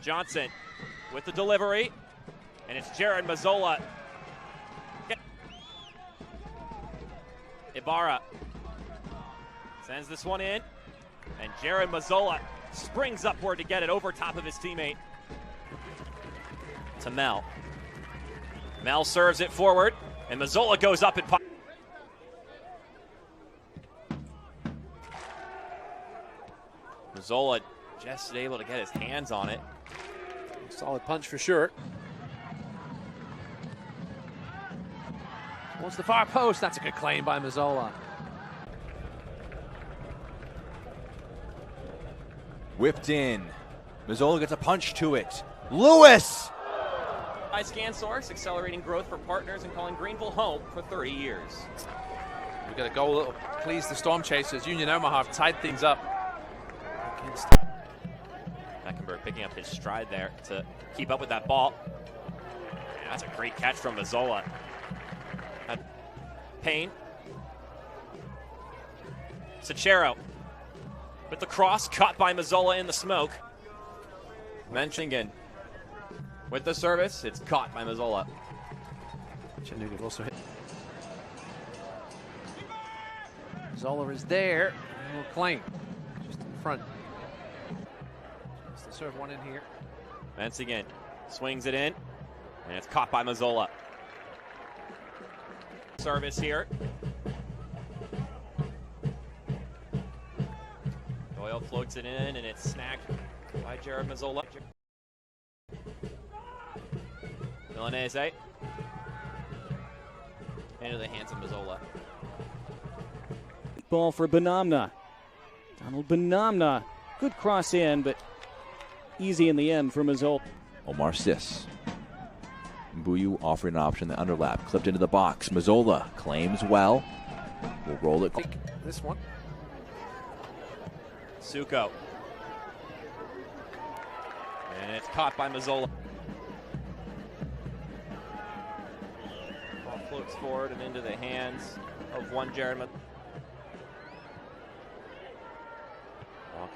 Johnson with the delivery, and it's Jared Mazzola. Ibarra sends this one in, and Jared Mazzola springs upward to get it over top of his teammate. To Mel. Mel serves it forward, and Mazzola goes up and Mazzola just able to get his hands on it. Solid punch for sure. Towards the far post. That's a good claim by Mazzola. Whipped in. Mazzola gets a punch to it. Lewis! ScanSource, accelerating growth for partners and calling Greenville home for 30 years. We got a goal that'll please the Storm Chasers. Union Omaha have tied things up. Beckenberg picking up his stride there to keep up with that ball. Yeah, that's a great catch from Mazzola. Payne. Sachero with the cross, caught by Mazzola in the smoke. Menchingen with the service, it's caught by Mazzola. Chattanooga also hit. Mazzola is there. And will claim just in front. Just to serve one in here. Menchingen swings it in, and it's caught by Mazzola. Service here. Doyle floats it in, and it's snagged by Jared Mazzola. Milanese into the hands of Mazzola. Ball for Benamna. Donald Benamna. Good cross in, but easy in the end for Mazzola. Omar Sis. Mbuyu offering an option, the underlap, clipped into the box. Mazzola claims well. We'll roll it. This one. Suko. And it's caught by Mazzola. Ball floats forward and into the hands of one Jared. Ball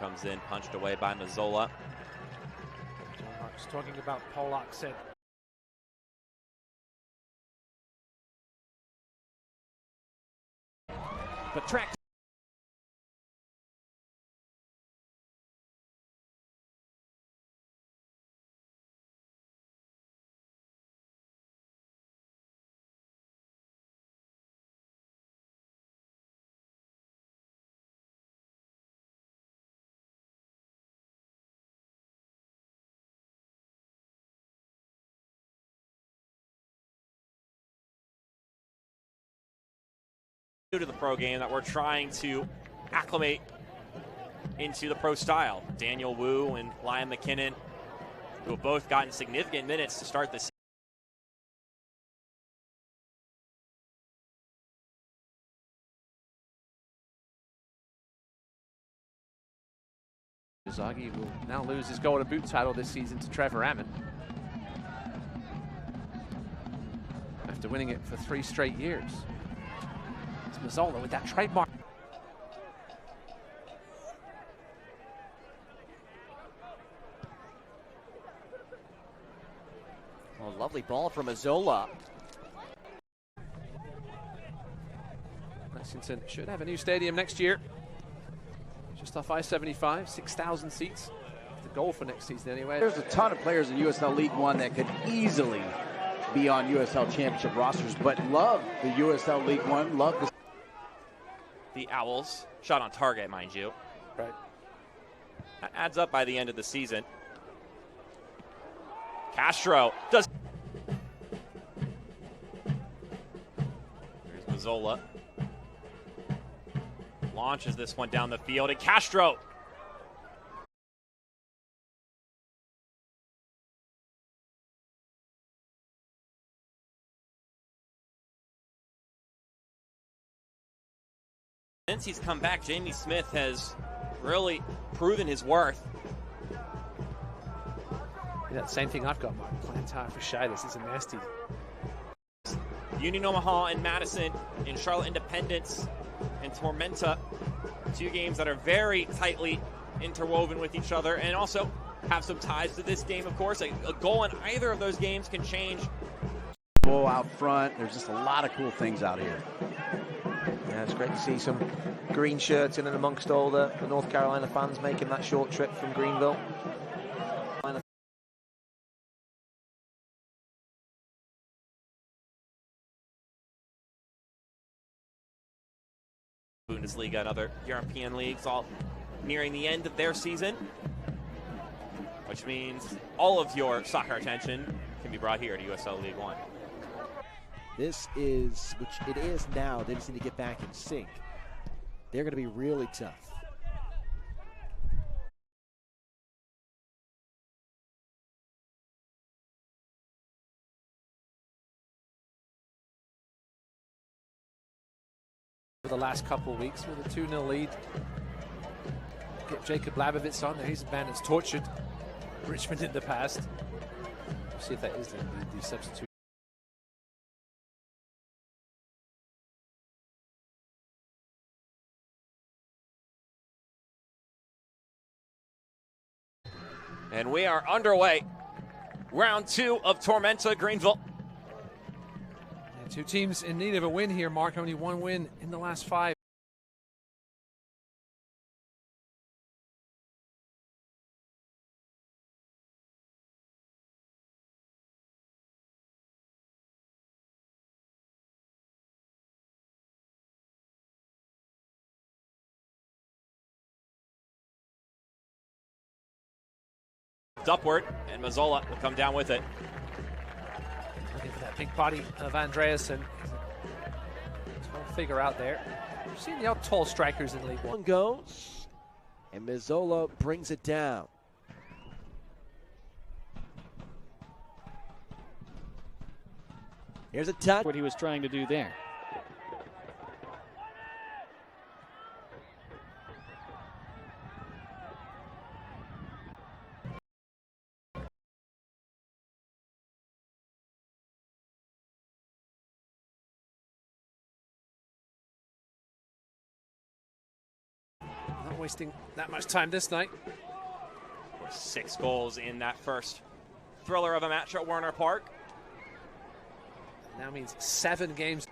comes in, punched away by Mazzola. John Marks talking about Polak said. But track. To the pro game that we're trying to acclimate into the pro style. Daniel Wu and Liam McKinnon, who have both gotten significant minutes to start this. Zaghi will now lose his Golden Boot title this season to Trevor Ammon after winning it for 3 straight years. It's Mazzola with that trademark. Oh, lovely ball from Mazzola. Lexington should have a new stadium next year. Just off I-75, 6,000 seats. The goal for next season anyway. There's a ton of players in USL League One that could easily be on USL Championship rosters, but love the USL League One, love The Owls, shot on target, mind you. Right. That adds up by the end of the season. Castro does. Here's Mazzola. Launches this one down the field, and Castro. Since he's come back, Jamie Smith has really proven his worth. Yeah, same thing I've got, Mark. Plantar fasciitis is a nasty. Union Omaha and Madison in Charlotte Independence and Tormenta. 2 games that are very tightly interwoven with each other. And also have some ties to this game, of course. A goal in either of those games can change. Out front, there's just a lot of cool things out here. Yeah, it's great to see some green shirts in and amongst all the North Carolina fans making that short trip from Greenville. Bundesliga and other European leagues all nearing the end of their season, which means all of your soccer attention can be brought here to USL League One. This is, which it is now, they just need to get back in sync. They're going to be really tough. For the last couple of weeks with a 2-0 lead. Get Jacob Labovitz on there. He's a man that's tortured Richmond in the past. We'll see if that is the substitute. And we are underway. Round 2 of Tormenta Greenville. Yeah, two teams in need of a win here, Mark. Only one win in the last 5. Upward, and Mazzola will come down with it. Looking for that big body of Andreasen. Tall figure out there. We've seen the odd tall strikers in League One. Goes, and Mazzola brings it down. Here's a touch. What he was trying to do there. Not wasting that much time this night. 6 goals in that first thriller of a match at Werner Park. Now means 7 games.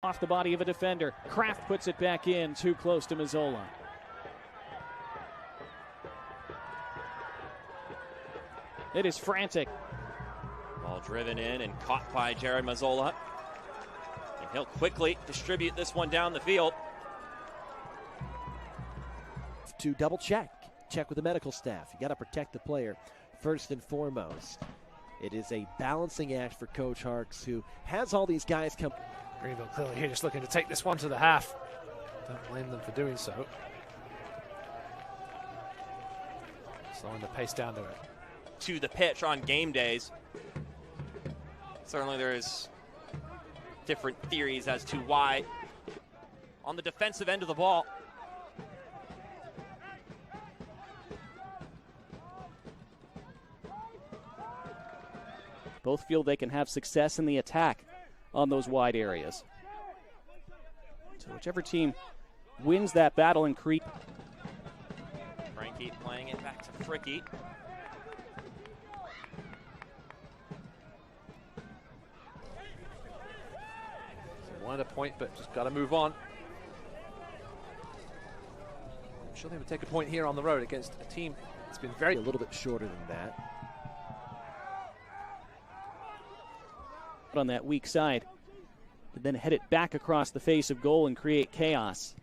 Off the body of a defender. Kraft puts it back in, too close to Mazzola. It is frantic. Ball driven in and caught by Jared Mazzola. And he'll quickly distribute this one down the field. To double check with the medical staff. You got to protect the player first and foremost. It is a balancing act for Coach Harkes, who has all these guys come. Greenville clearly here just looking to take this one to the half. Don't blame them for doing so. Slowing the pace down to it. To the pitch on game days. Certainly there's different theories as to why. On the defensive end of the ball, Both feel they can have success in the attack on those wide areas. So whichever team wins that battle and creep. Frankie playing it back to Fricky. Wanted a point, but just got to move on. I'm sure they would take a point here on the road against a team that's been very a little bit shorter than that. On that weak side, but then head it back across the face of goal and create chaos.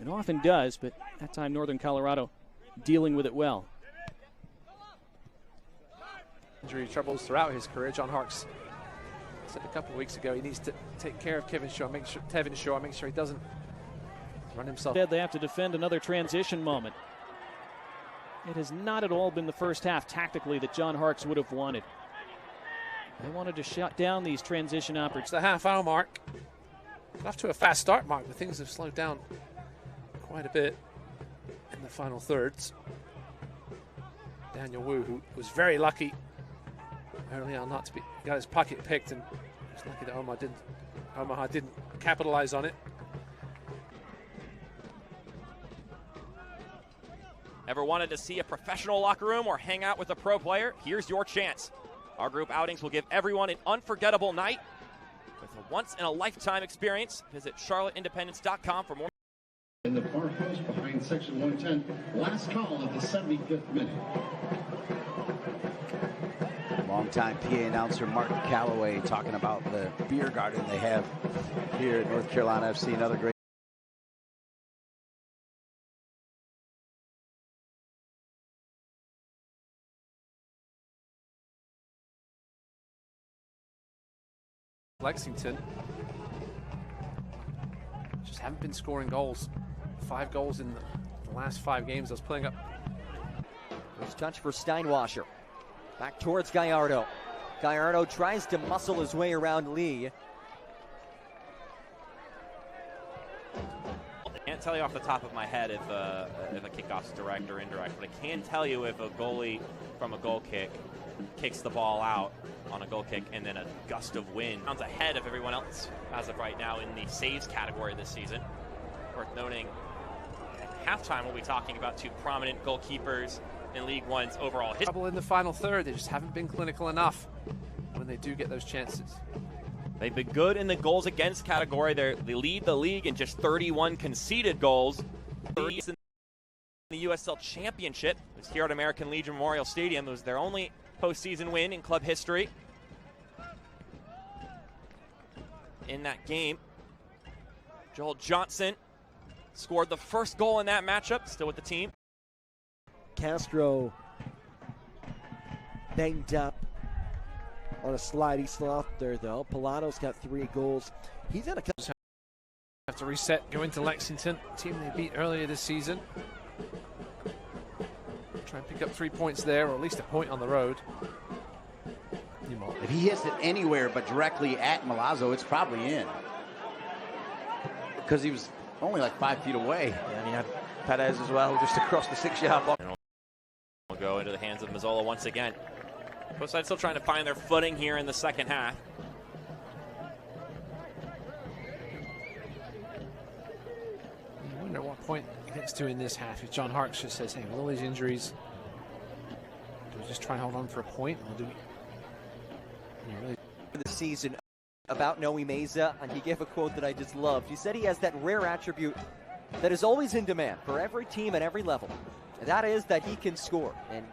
It often does, but that time Northern Colorado dealing with it well. Injury troubles throughout his career. John Harkes said a couple of weeks ago he needs to take care of Tevin Shaw, make sure he doesn't run himself. Instead, they have to defend another transition moment. It has not at all been the first half tactically that John Harkes would have wanted. They wanted to shut down these transition opportunities. It's the half-hour mark. Off to a fast start, Mark, but things have slowed down quite a bit in the final thirds. Daniel Wu, who was very lucky early on not to be, got his pocket picked, and was lucky that Omaha didn't capitalize on it. Ever wanted to see a professional locker room or hang out with a pro player? Here's your chance. Our group outings will give everyone an unforgettable night with a once-in-a-lifetime experience. Visit charlotteindependence.com for more. In the far post behind section 110, last call of the 75th minute. Longtime PA announcer Mark Calloway talking about the beer garden they have here at North Carolina FC. Another great. Lexington just haven't been scoring goals. 5 goals in the last 5 games. I was playing up. First touch for Steinwasser. Back towards Gallardo. Gallardo tries to muscle his way around Lee. I can't tell you off the top of my head if a kickoff's direct or indirect, but I can tell you if a goalie from a goal kick kicks the ball out on a goal kick and then a gust of wind sounds ahead of everyone else as of right now in the saves category this season. Worth noting, at halftime we'll be talking about 2 prominent goalkeepers in League One's overall history. Trouble in the final third. They just haven't been clinical enough when they do get those chances. They've been good in the goals against category. They lead the league in just 31 conceded goals. In the USL Championship, it was here at American Legion Memorial Stadium. It was their only postseason win in club history. In that game, Joel Johnson scored the first goal in that matchup, still with the team. Castro banged up on a slide. He's still out there, though. Pilato's got 3 goals. He's had a couple. Have to reset, go into Lexington, team they beat earlier this season. Try and pick up 3 points there, or at least a point on the road. If he hits it anywhere but directly at Milazzo, it's probably in. Because he was only like 5 feet away. Yeah, and he had Perez as well, just across the 6-yard box. Will go into the hands of Mazzola once again. Both sides still trying to find their footing here in the second half. I wonder what point it gets to in this half. If John Harkes just says, hey, with all these injuries, do we just try and hold on for a point, or do we? Really? The season about Noe Meza, and he gave a quote that I just loved. He said he has that rare attribute that is always in demand for every team at every level, and that is that he can score. And